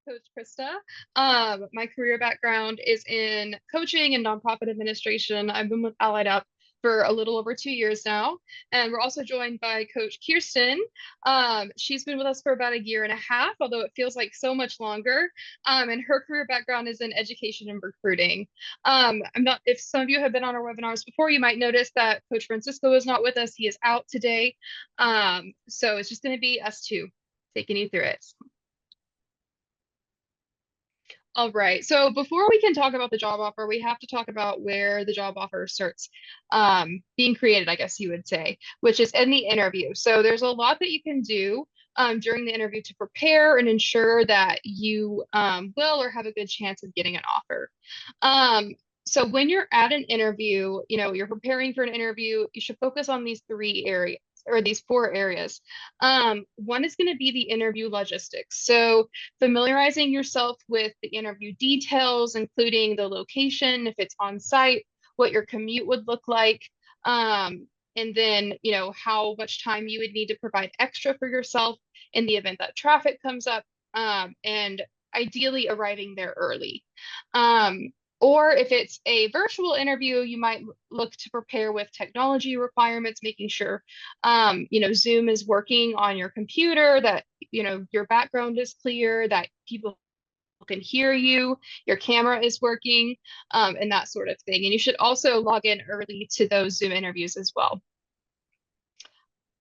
Coach Christa. My career background is in coaching and nonprofit administration. I've been with AlliedUP for a little over 2 years now. And we're also joined by Coach Kirsten. She's been with us for about a year and a half, although it feels like so much longer. And her career background is in education and recruiting. If some of you have been on our webinars before, you might notice that Coach Francisco is not with us. He is out today. So it's just going to be us two taking you through it. All right. So before we can talk about the job offer, we have to talk about where the job offer starts being created, I guess you would say, which is in the interview. So there's a lot that you can do during the interview to prepare and ensure that you will or have a good chance of getting an offer. So when you're at an interview, you're preparing for an interview, you should focus on these 3 areas or these 4 areas. One is going to be the interview logistics. So familiarizing yourself with the interview details, including the location, if it's on site, what your commute would look like, and then, how much time you would need to provide extra for yourself in the event that traffic comes up, and ideally arriving there early. Or if it's a virtual interview, you might look to prepare with technology requirements, making sure, Zoom is working on your computer, that, your background is clear, that people can hear you, your camera is working, and that sort of thing. And you should also log in early to those Zoom interviews as well.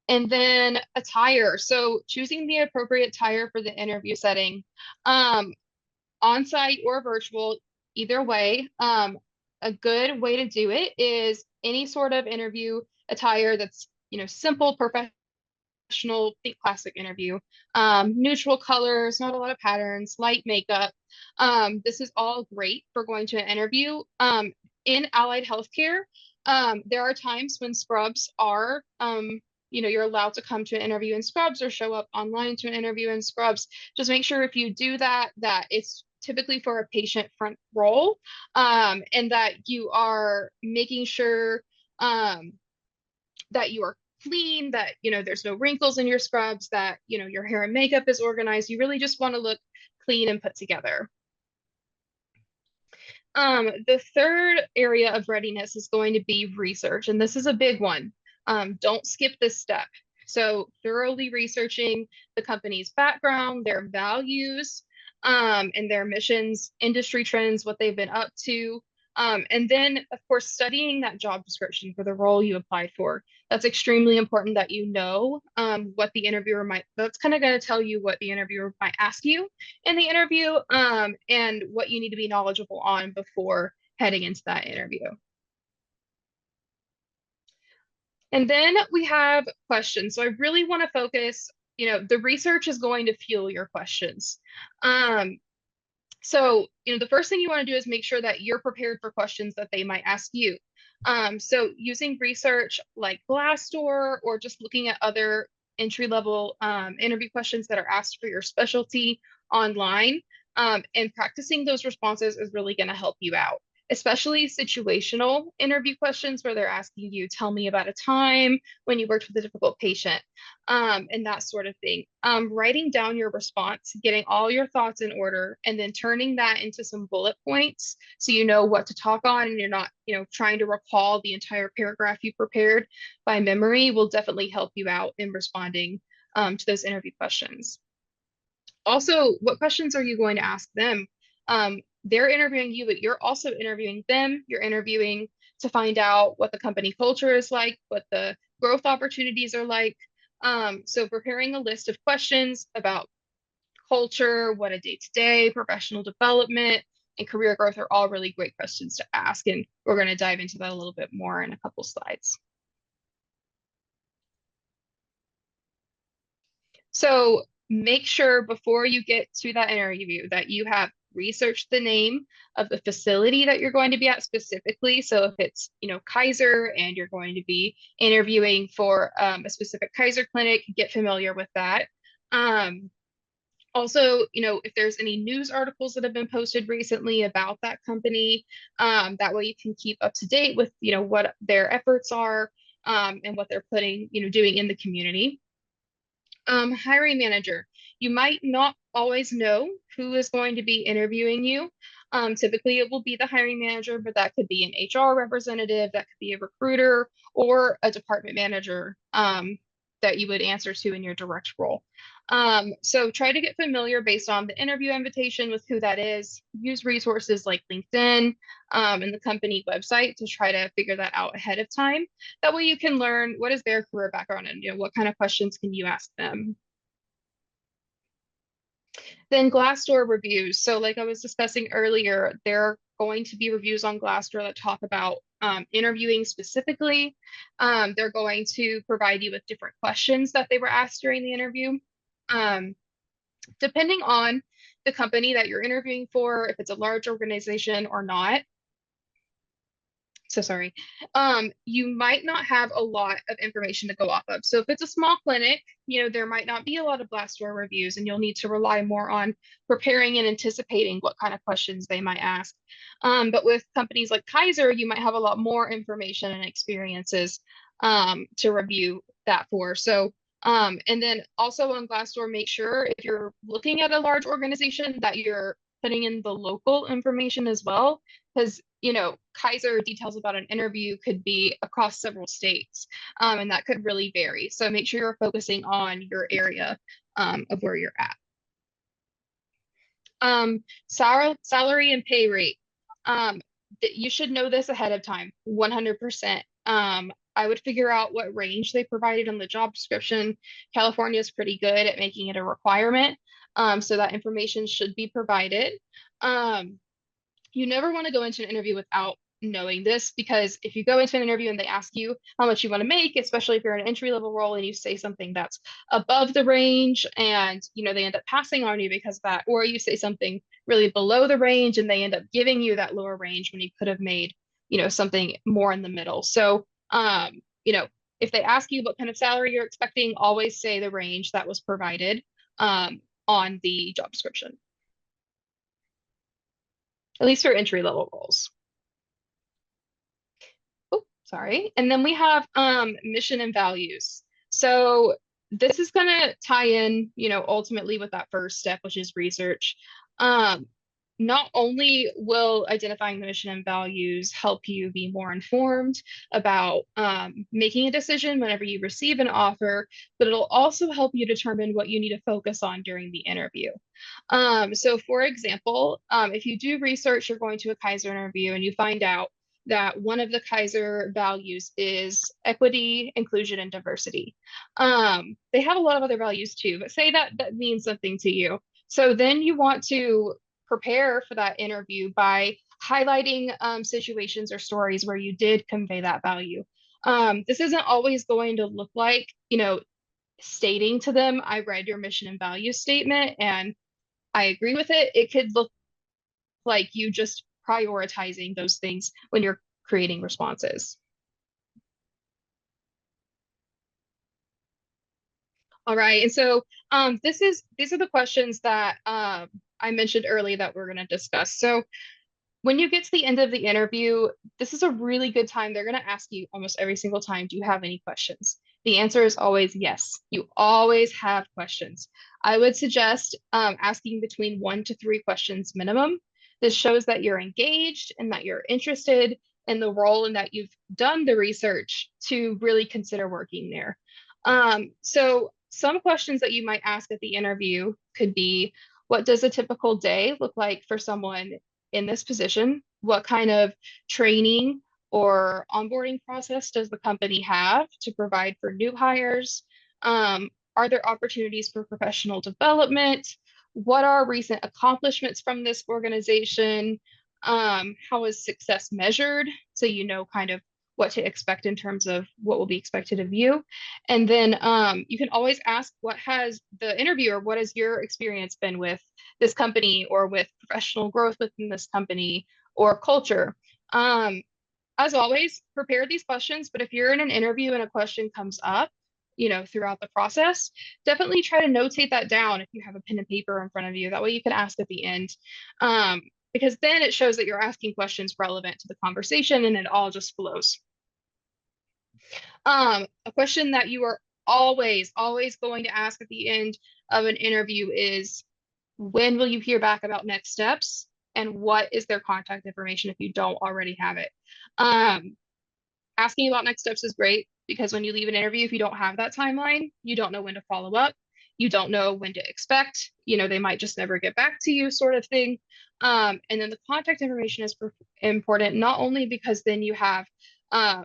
And then attire. So choosing the appropriate attire for the interview setting, on-site or virtual, either way. A good way to do it is any sort of interview attire that's, simple, professional, think classic interview, neutral colors, not a lot of patterns, light makeup. This is all great for going to an interview. In allied healthcare, there are times when scrubs are, you're allowed to come to an interview in scrubs or show up online to an interview in scrubs. Just make sure if you do that it's typically for a patient front role, and that you are making sure that you are clean, that, there's no wrinkles in your scrubs, that, your hair and makeup is organized. You really just want to look clean and put together. The third area of readiness is going to be research, and this is a big one. Don't skip this step. So thoroughly researching the company's background, their values, and their missions, industry trends, what they've been up to. And then, of course, studying that job description for the role you applied for. That's extremely important that you know what the interviewer might, that's kind of going to tell you what the interviewer might ask you in the interview, and what you need to be knowledgeable on before heading into that interview. And then we have questions. So I really want to focus, the research is going to fuel your questions. So, the first thing you want to do is make sure that you're prepared for questions that they might ask you. So using research like Glassdoor, or just looking at other entry-level interview questions that are asked for your specialty online, and practicing those responses is really going to help you out, especially situational interview questions where they're asking you, tell me about a time when you worked with a difficult patient, and that sort of thing. Writing down your response, getting all your thoughts in order, and then turning that into some bullet points so you know what to talk on, and you're not, trying to recall the entire paragraph you prepared by memory, will definitely help you out in responding to those interview questions. Also, what questions are you going to ask them? They're interviewing you, but you're also interviewing them. You're interviewing to find out what the company culture is like, what the growth opportunities are like. So preparing a list of questions about culture, what a day-to-day, professional development, and career growth are all really great questions to ask. And we're going to dive into that a little bit more in a couple slides. So make sure before you get to that interview that you have researched the name of the facility that you're going to be at specifically. So if it's, Kaiser and you're going to be interviewing for a specific Kaiser clinic, get familiar with that. Also, if there's any news articles that have been posted recently about that company, that way you can keep up to date with, what their efforts are, and what they're doing in the community. Hiring manager, you might not always know who is going to be interviewing you. Typically, it will be the hiring manager, but that could be an HR representative, that could be a recruiter, or a department manager that you would answer to in your direct role. So try to get familiar based on the interview invitation with who that is. Use resources like LinkedIn and the company website to try to figure that out ahead of time. That way you can learn what is their career background and what kind of questions can you ask them. Then Glassdoor reviews. So like I was discussing earlier, there are going to be reviews on Glassdoor that talk about interviewing specifically. They're going to provide you with different questions that they were asked during the interview. Um, Depending on the company that you're interviewing for, if it's a large organization or not, so sorry, you might not have a lot of information to go off of. So if it's a small clinic, there might not be a lot of Glassdoor reviews, and you'll need to rely more on preparing and anticipating what kind of questions they might ask. But with companies like Kaiser, you might have a lot more information and experiences to review that for. So and then also on Glassdoor, make sure if you're looking at a large organization that you're putting in the local information as well, because Kaiser details about an interview could be across several states, and that could really vary. So make sure you're focusing on your area of where you're at. Salary and pay rate. You should know this ahead of time, 100%. I would figure out what range they provided on the job description. California is pretty good at making it a requirement, so that information should be provided. You never want to go into an interview without knowing this, because if you go into an interview and they ask you how much you want to make, especially if you're in an entry level role and you say something that's above the range and they end up passing on you because of that, or you say something really below the range and they end up giving you that lower range when you could have made something more in the middle. So if they ask you what kind of salary you're expecting, always say the range that was provided on the job description, at least for entry level roles. Oh, sorry. And then we have mission and values. So this is going to tie in, ultimately with that first step, which is research. Not only will identifying the mission and values help you be more informed about making a decision whenever you receive an offer, but it'll also help you determine what you need to focus on during the interview. So for example, if you do research, you're going to a Kaiser interview and you find out that one of the Kaiser values is equity, inclusion, and diversity. They have a lot of other values too, but say that means something to you. So then you want to prepare for that interview by highlighting situations or stories where you did convey that value. This isn't always going to look like, stating to them, I read your mission and value statement and I agree with it. It could look like you just prioritizing those things when you're creating responses. All right. And so these are the questions that I mentioned earlier that we're going to discuss. So when you get to the end of the interview, this is a really good time. They're going to ask you almost every single time, do you have any questions? The answer is always yes. You always have questions. I would suggest asking between 1 to 3 questions minimum. This shows that you're engaged and that you're interested in the role and that you've done the research to really consider working there. So some questions that you might ask at the interview could be, what does a typical day look like for someone in this position? What kind of training or onboarding process does the company have to provide for new hires? Are there opportunities for professional development? What are recent accomplishments from this organization? How is success measured? So you know kind of what to expect in terms of what will be expected of you. And then you can always ask, what has the interviewer, what has your experience been with this company or with professional growth within this company or culture? As always, prepare these questions, but if you're in an interview and a question comes up, throughout the process, definitely try to notate that down if you have a pen and paper in front of you. That way you can ask at the end. Because then it shows that you're asking questions relevant to the conversation and it all just flows. A question that you are always going to ask at the end of an interview is, When will you hear back about next steps? And what is their contact information if you don't already have it? Um, Asking about next steps is great because when you leave an interview, if you don't have that timeline, you don't know when to follow up. You don't know when to expect. They might just never get back to you, sort of thing. And then the contact information is important, not only because then you have um,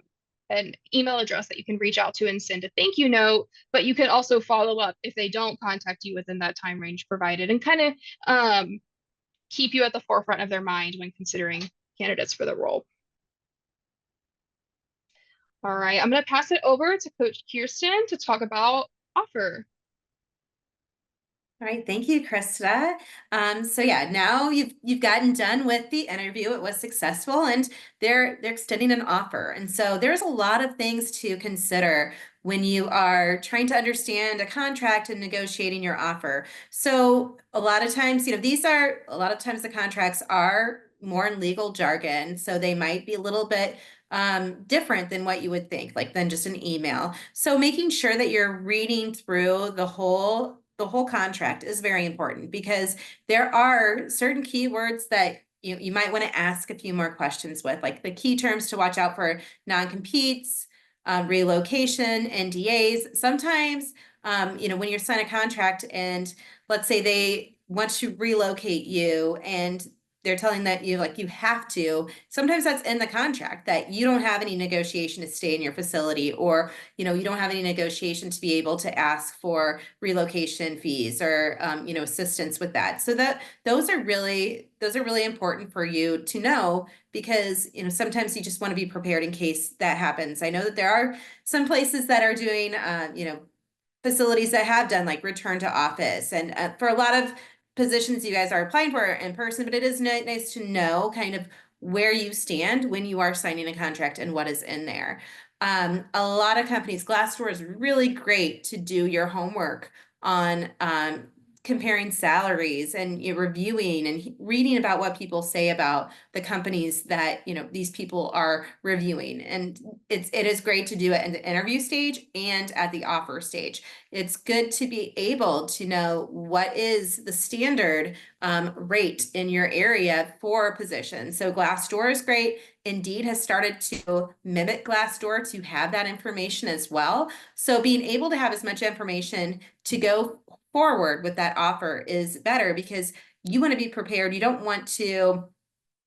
an email address that you can reach out to and send a thank you note, but you can also follow up if they don't contact you within that time range provided and kind of keep you at the forefront of their mind when considering candidates for the role. All right, I'm going to pass it over to Coach Kirsten to talk about offer. All right, thank you, Christa. So yeah, now you've gotten done with the interview. It was successful, and they're extending an offer. And so there's a lot of things to consider when you are trying to understand a contract and negotiating your offer. So a lot of times, a lot of times the contracts are more in legal jargon, so they might be a little bit different than what you would think, like than just an email. So making sure that you're reading through the whole contract is very important, because there are certain keywords that you might want to ask a few more questions with, like the key terms to watch out for: non-competes, relocation, NDAs. Sometimes, when you sign a contract and let's say they want to relocate you and they're telling that you have to, sometimes that's in the contract that you don't have any negotiation to stay in your facility, or you don't have any negotiation to be able to ask for relocation fees or assistance with that. So those are really important for you to know, because sometimes you just want to be prepared in case that happens. I know that there are some places that are doing facilities that have done like return to office, and for a lot of positions you guys are applying for in person, but it is nice to know kind of where you stand when you are signing a contract and what is in there. A lot of companies, Glassdoor is really great to do your homework on comparing salaries, and reviewing and reading about what people say about the companies that these people are reviewing. And it is great to do it in the interview stage and at the offer stage. It's good to be able to know what is the standard rate in your area for a position. So Glassdoor is great. Indeed has started to mimic Glassdoor to have that information as well. So being able to have as much information to go forward with that offer is better, because you want to be prepared. You don't want to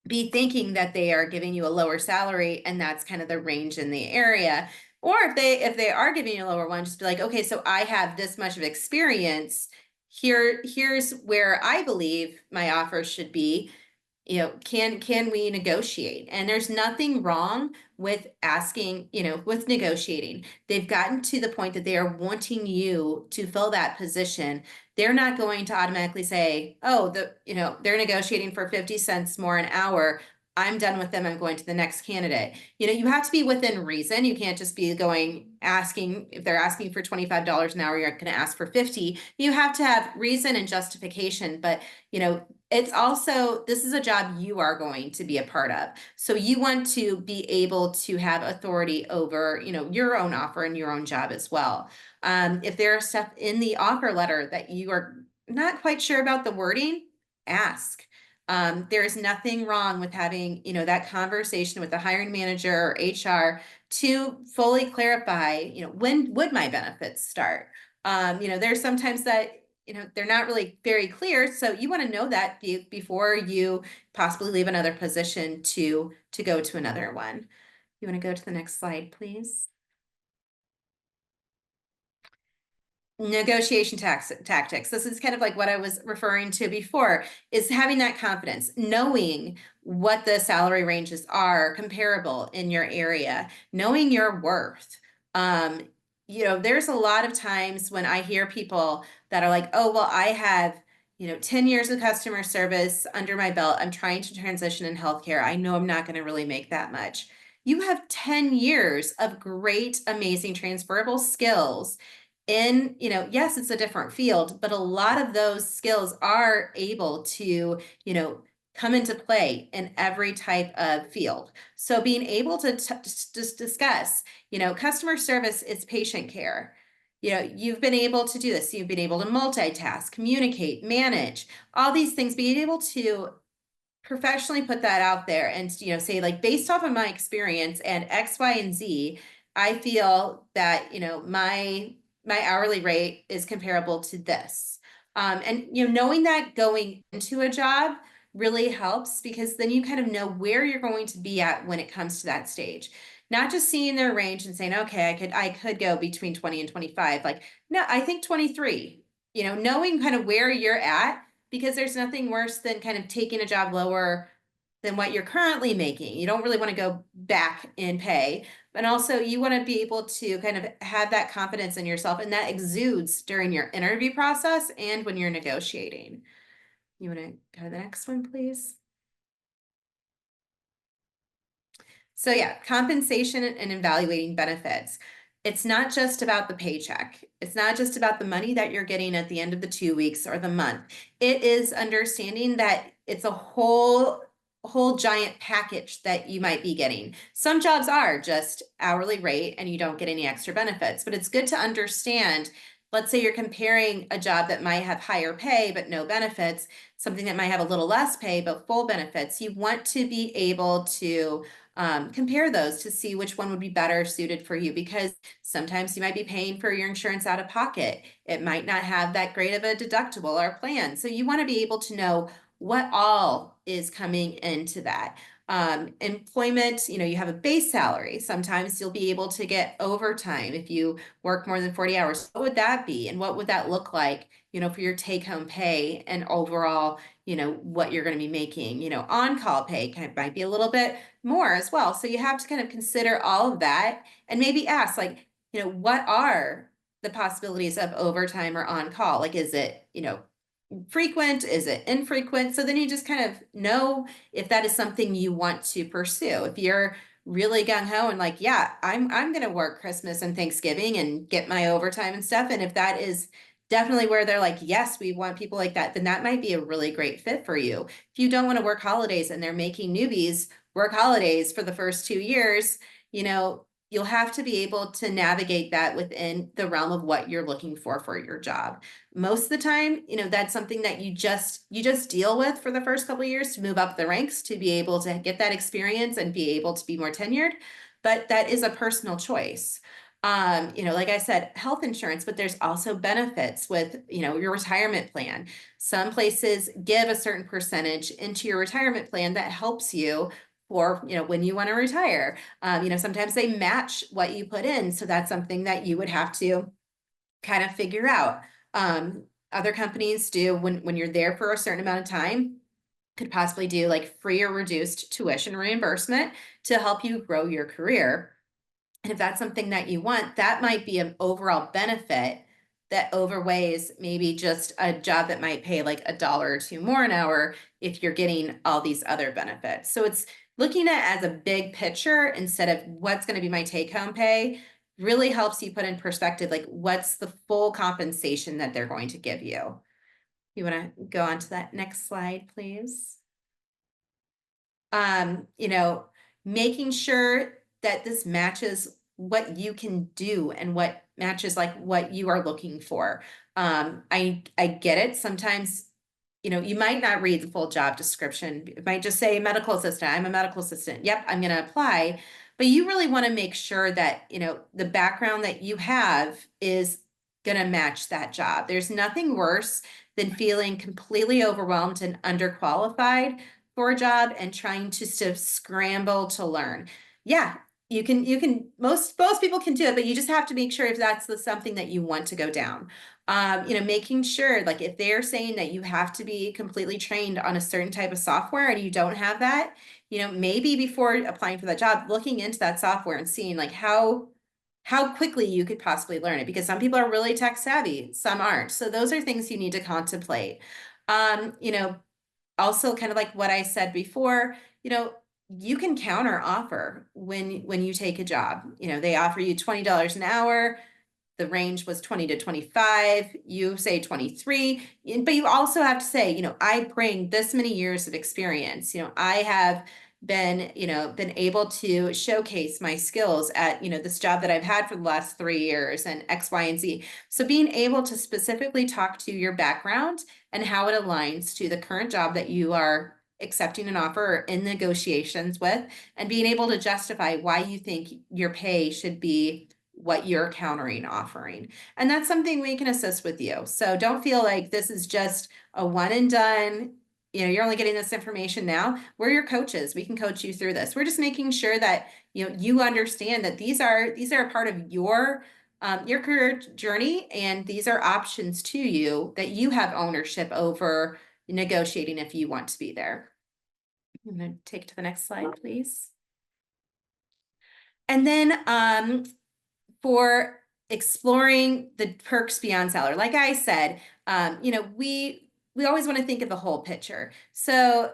be thinking that they are giving you a lower salary and that's kind of the range in the area. Or if they are giving you a lower one, just be like, okay, so I have this much of experience. Here's where I believe my offer should be. Can we negotiate? And there's nothing wrong with asking, with negotiating. They've gotten to the point that they are wanting you to fill that position. They're not going to automatically say, oh, they're negotiating for 50 cents more an hour. I'm done with them. I'm going to the next candidate. You have to be within reason. You can't just be asking, if they're asking for $25 an hour, you're going to ask for 50. You have to have reason and justification. But, it's also, this is a job you are going to be a part of. So you want to be able to have authority over, your own offer and your own job as well. If there are stuff in the offer letter that you are not quite sure about the wording, ask. There is nothing wrong with having, that conversation with the hiring manager or HR to fully clarify, when would my benefits start? There's sometimes that they're not really very clear. So you want to know that before you possibly leave another position to go to another one. You want to go to the next slide, please? Negotiation tactics. This is kind of like what I was referring to before, is having that confidence, knowing what the salary ranges are comparable in your area, knowing your worth. There's a lot of times when I hear people that are like, oh, well, I have 10 years of customer service under my belt. I'm trying to transition in healthcare. I know I'm not going to really make that much. You have 10 years of great, amazing transferable skills in, yes, it's a different field, but a lot of those skills are able to, come into play in every type of field. So being able to just discuss, customer service is patient care. You've been able to do this. You've been able to multitask, communicate, manage, all these things, being able to professionally put that out there and, say like, based off of my experience and X, Y, and Z, I feel that, my hourly rate is comparable to this. And, knowing that going into a job really helps, because then you kind of know where you're going to be at when it comes to that stage. Not just seeing their range and saying, okay, I could go between 20 and 25. Like, no, I think 23, knowing kind of where you're at, because there's nothing worse than kind of taking a job lower than what you're currently making. You don't really want to go back in pay, but also you want to be able to kind of have that confidence in yourself, and that exudes during your interview process and when you're negotiating. You want to go to the next one, please? So yeah, compensation and evaluating benefits. It's not just about the paycheck. It's not just about the money that you're getting at the end of the 2 weeks or the month. It is understanding that it's a whole giant package that you might be getting. Some jobs are just hourly rate and you don't get any extra benefits, but it's good to understand. Let's say you're comparing a job that might have higher pay but no benefits, something that might have a little less pay but full benefits. You want to be able to compare those to see which one would be better suited for you, because sometimes you might be paying for your insurance out of pocket. It might not have that great of a deductible or plan. So you want to be able to know what all is coming into that. Employment, you have a base salary. Sometimes you'll be able to get overtime if you work more than 40 hours. What would that be? And what would that look like, for your take-home pay and overall, what you're going to be making? On-call pay might be a little bit more as well. So you have to kind of consider all of that and maybe ask, like, what are the possibilities of overtime or on-call? Like, is it, frequent? Is it infrequent? So then you just kind of know if that is something you want to pursue. If you're really gung-ho and like, yeah, I'm going to work Christmas and Thanksgiving and get my overtime and stuff. And if that is definitely where they're like, yes, we want people like that, then that might be a really great fit for you. If you don't want to work holidays and they're making newbies work holidays for the first 2 years, you'll have to be able to navigate that within the realm of what you're looking for your job. Most of the time, that's something that you just deal with for the first couple of years to move up the ranks, to be able to get that experience and be able to be more tenured. But that is a personal choice. Like I said, health insurance, but there's also benefits with, your retirement plan. Some places give a certain percentage into your retirement plan that helps you for, when you want to retire. Sometimes they match what you put in. So that's something that you would have to kind of figure out. Other companies do, when you're there for a certain amount of time, could possibly do like free or reduced tuition reimbursement to help you grow your career. And if that's something that you want, that might be an overall benefit that overweighs maybe just a job that might pay like $1 or $2 more an hour if you're getting all these other benefits. So it's looking at it as a big picture instead of what's going to be my take-home pay really helps you put in perspective, like what's the full compensation that they're going to give you. You want to go on to that next slide, please? Making sure that this matches what you can do and what matches like what you are looking for. I get it. Sometimes, you might not read the full job description. It might just say medical assistant. I'm a medical assistant. Yep, I'm going to apply. But you really want to make sure that, the background that you have is going to match that job. There's nothing worse than feeling completely overwhelmed and underqualified for a job and trying to scramble to learn. Yeah, most people can do it, but you just have to make sure if that's something that you want to go down. Making sure, like if they're saying that you have to be completely trained on a certain type of software and you don't have that, maybe before applying for that job, looking into that software and seeing like how quickly you could possibly learn it, because some people are really tech savvy, some aren't. So those are things you need to contemplate. Also kind of like what I said before, you can counter offer when you take a job. They offer you $20 an hour. The range was 20 to 25. You say 23, but you also have to say, I bring this many years of experience. I have, been, been able to showcase my skills at, this job that I've had for the last 3 years and X, Y, and Z. So being able to specifically talk to your background and how it aligns to the current job that you are accepting an offer or in negotiations with, and being able to justify why you think your pay should be what you're countering offering. And that's something we can assist with you. So don't feel like this is just a one and done. You're only getting this information now. We're your coaches. We can coach you through this. We're just making sure that you understand that these are a part of your career journey, and these are options to you that you have ownership over negotiating if you want to be there. I'm going to take it to the next slide, please. And then for exploring the perks beyond salary, like I said, we always want to think of the whole picture. So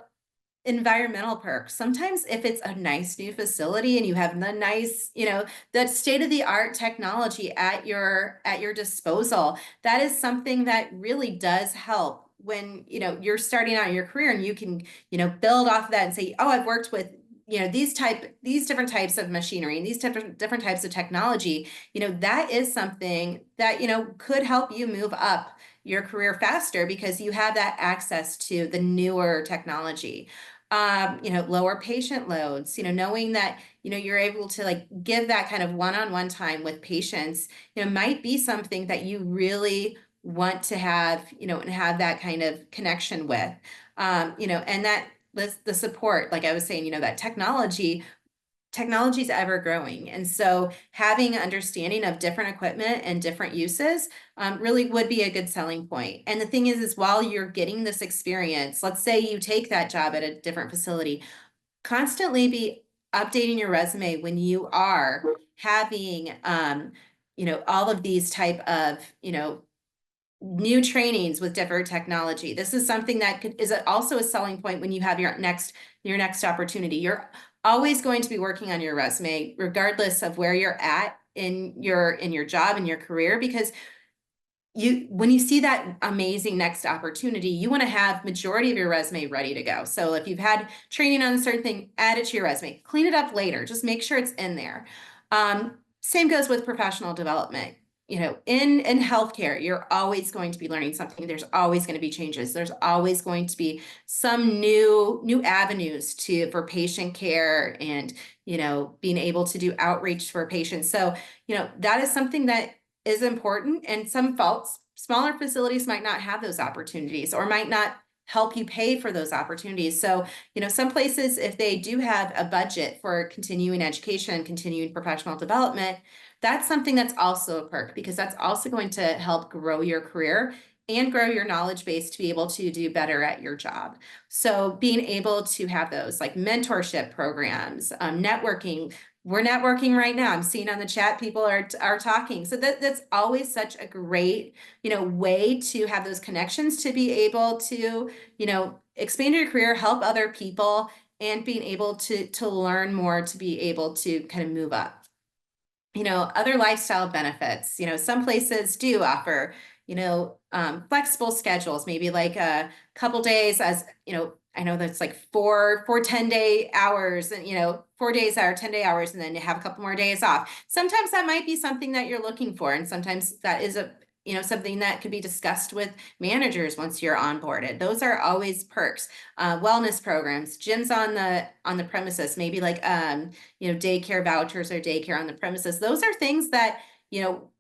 environmental perks, sometimes if it's a nice new facility and you have the nice, the state-of-the-art technology at your disposal, that is something that really does help when you're starting out in your career, and you can build off of that and say, oh, I've worked with these different types of machinery and these different types of technology. That is something that could help you move up your career faster because you have that access to the newer technology. Lower patient loads, knowing that, you're able to like give that kind of one-on-one time with patients, might be something that you really want to have, and have that kind of connection with, and that the support, like I was saying, that technology is ever growing. And so having understanding of different equipment and different uses really would be a good selling point. And the thing is while you're getting this experience, let's say you take that job at a different facility, constantly be updating your resume when you are having, all of these type of, new trainings with different technology. This is something that is also a selling point when you have your next opportunity. You're always going to be working on your resume, regardless of where you're at in your job and your career, because when you see that amazing next opportunity, you want to have majority of your resume ready to go. So if you've had training on a certain thing, add it to your resume, clean it up later, just make sure it's in there. Same goes with professional development. In healthcare, you're always going to be learning something. There's always going to be changes. There's always going to be some new avenues for patient care and, being able to do outreach for patients. So, that is something that is important, and some smaller facilities might not have those opportunities or might not help you pay for those opportunities. So, some places, if they do have a budget for continuing education, continuing professional development, that's something that's also a perk, because that's also going to help grow your career and grow your knowledge base to be able to do better at your job. So being able to have those like mentorship programs, networking. We're networking right now. I'm seeing on the chat, people are talking. So that's always such a great, way to have those connections to be able to, expand your career, help other people, and being able to learn more, to be able to kind of move up. Other lifestyle benefits, some places do offer, flexible schedules, maybe like a couple days I know that's like four 10-day hours, and 4 days or 10-day hours, and then you have a couple more days off. Sometimes that might be something that you're looking for, and sometimes that is something that could be discussed with managers once you're onboarded. Those are always perks. Wellness programs, gyms on the premises, maybe like daycare vouchers or daycare on the premises. Those are things that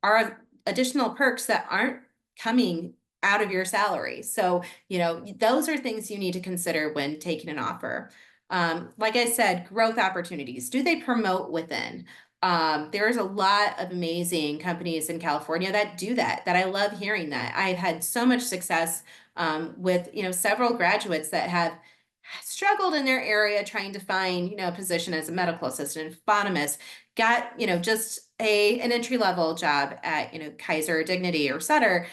are additional perks that aren't coming out of your salary. So those are things you need to consider when taking an offer. Like I said, growth opportunities. Do they promote within? There's a lot of amazing companies in California that do that I love hearing that. I've had so much success with, several graduates that have struggled in their area trying to find, a position as a medical assistant, phlebotomist, got, just an entry-level job at, Kaiser or Dignity or Sutter,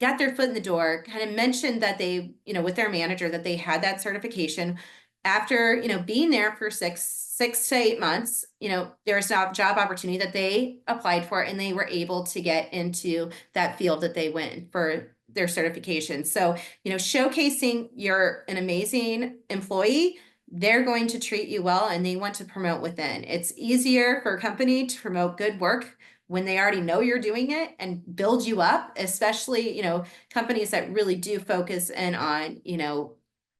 got their foot in the door, kind of mentioned that they, with their manager, that they had that certification. After, being there for six to 8 months, there was a job opportunity that they applied for, and they were able to get into that field that they went for their certification. So, showcasing you're an amazing employee, they're going to treat you well and they want to promote within. It's easier for a company to promote good work when they already know you're doing it and build you up, especially, companies that really do focus in on,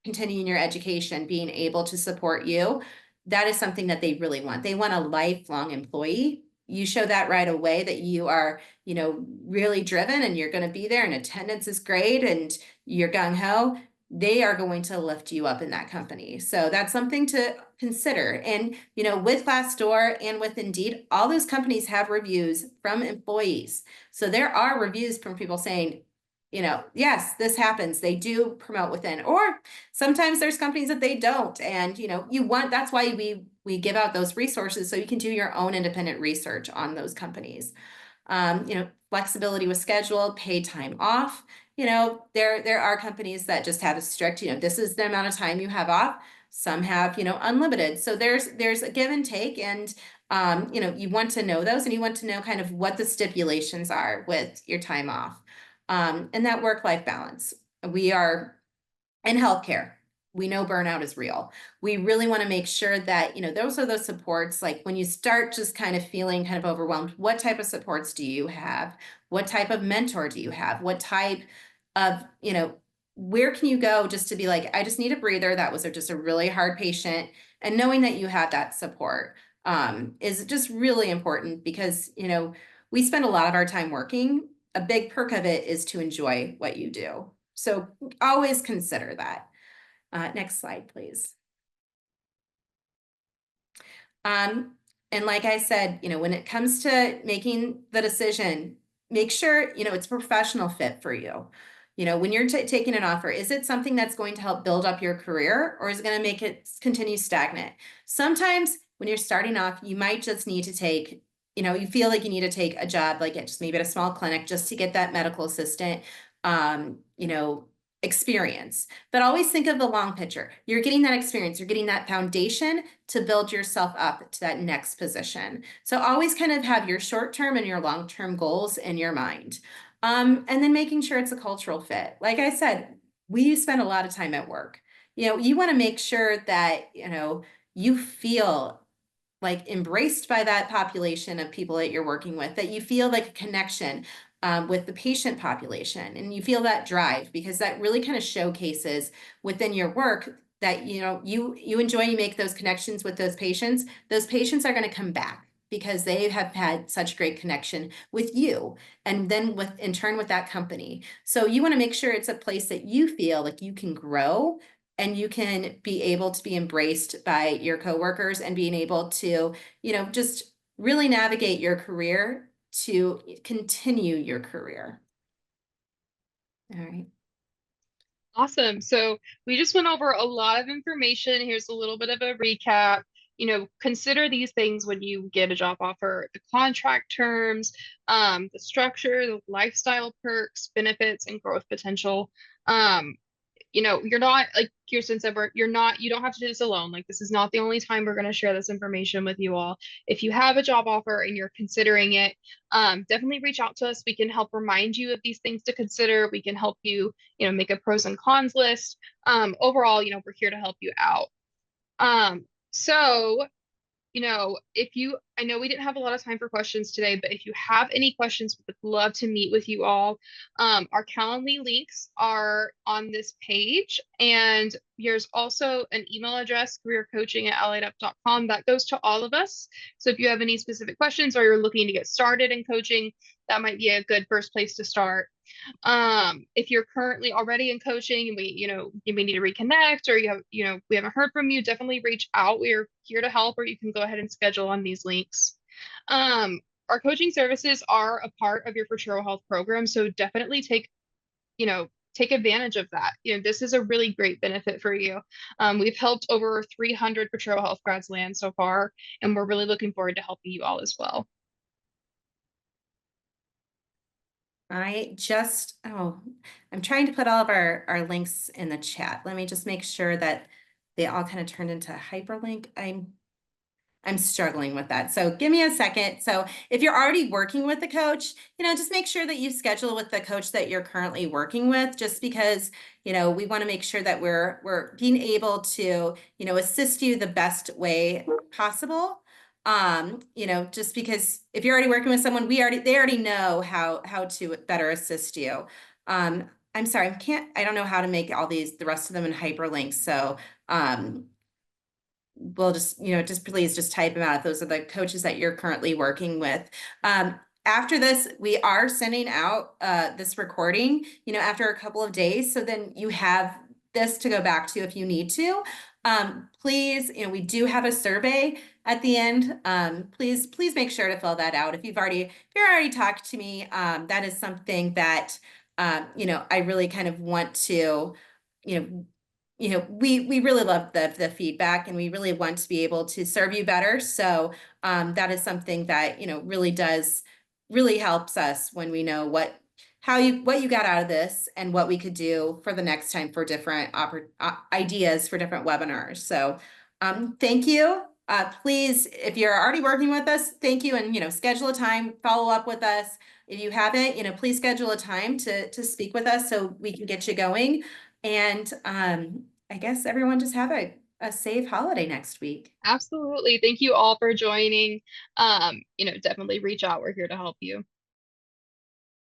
continuing your education, being able to support you. That is something that they really want. They want a lifelong employee. You show that right away that you are, really driven and you're going to be there and attendance is great and you're gung ho. They are going to lift you up in that company. So that's something to consider. And, with Glassdoor and with Indeed, all those companies have reviews from employees. So there are reviews from people saying, yes, this happens. They do promote within, or sometimes there's companies that they don't. And, that's why we give out those resources so you can do your own independent research on those companies. Flexibility with schedule, paid time off. There are companies that just have a strict, this is the amount of time you have off. Some have, unlimited. So there's a give and take, and you want to know those, and you want to know kind of what the stipulations are with your time off. And that work-life balance. We are in healthcare. We know burnout is real. We really want to make sure that, those are those supports. Like when you start just kind of feeling kind of overwhelmed, what type of supports do you have? What type of mentor do you have? What type of, where can you go just to be like, I just need a breather. That was just a really hard patient. And knowing that you have that support is just really important because, we spend a lot of our time working. A big perk of it is to enjoy what you do. So always consider that. Next slide, please. And like I said, when it comes to making the decision, make sure, it's a professional fit for you. When you're taking an offer, is it something that's going to help build up your career, or is it going to make it continue stagnant? Sometimes when you're starting off, you might just need to take, you feel like you need to take a job, like just maybe at a small clinic just to get that medical assistant, experience. But always think of the long picture. You're getting that experience, you're getting that foundation to build yourself up to that next position. So always kind of have your short-term and your long-term goals in your mind. And then making sure it's a cultural fit. Like I said, we spend a lot of time at work. You want to make sure that, you feel like embraced by that population of people that you're working with, that you feel like a connection with the patient population, and you feel that drive, because that really kind of showcases within your work that you enjoy, you make those connections with those patients. Those patients are going to come back because they have had such great connection with you, and then in turn with that company. So you want to make sure it's a place that you feel like you can grow and you can be able to be embraced by your coworkers, and being able to just really navigate your career to continue your career. All right. Awesome. So we just went over a lot of information. Here's a little bit of a recap. Consider these things when you get a job offer: the contract terms, the structure, the lifestyle perks, benefits, and growth potential. You're not, like Kirsten said, you don't have to do this alone. Like, this is not the only time we're going to share this information with you all. If you have a job offer and you're considering it, definitely reach out to us. We can help remind you of these things to consider. We can help you, make a pros and cons list. Overall, we're here to help you out. So I know we didn't have a lot of time for questions today, but if you have any questions, we'd love to meet with you all. Our Calendly links are on this page, and there's also an email address, careercoaching@alliedup.com, that goes to all of us. So if you have any specific questions or you're looking to get started in coaching, that might be a good first place to start. If you're currently already in coaching and you may need to reconnect, or we haven't heard from you, definitely reach out. We're here to help, or you can go ahead and schedule on these links. Our coaching services are a part of your Futuro Health program, so definitely take advantage of that. This is a really great benefit for you. We've helped over 300 Futuro Health grads land so far, and we're really looking forward to helping you all as well. I'm trying to put all of our links in the chat. Let me just make sure that they all kind of turned into a hyperlink. I'm struggling with that. So give me a second. So if you're already working with the coach, just make sure that you schedule with the coach that you're currently working with, just because, we want to make sure that we're being able to, assist you the best way possible. Just because if you're already working with someone, they already know how to better assist you. I'm sorry, I don't know how to make the rest of them in hyperlinks. So, we'll just please just type them out if those are the coaches that you're currently working with. After this, we are sending out this recording, after a couple of days. So then you have this to go back to if you need to. Please, we do have a survey at the end. Please make sure to fill that out. If you're already talked to me, that is something that, I really kind of want to, we really love the feedback, and we really want to be able to serve you better. So that is something that, really helps us when we know what you got out of this and what we could do for the next time for different ideas for different webinars. So thank you. Please, if you're already working with us, thank you. And, schedule a time, follow up with us. If you haven't, please schedule a time to speak with us so we can get you going. And I guess everyone just have a safe holiday next week. Absolutely. Thank you all for joining. Definitely reach out. We're here to help you.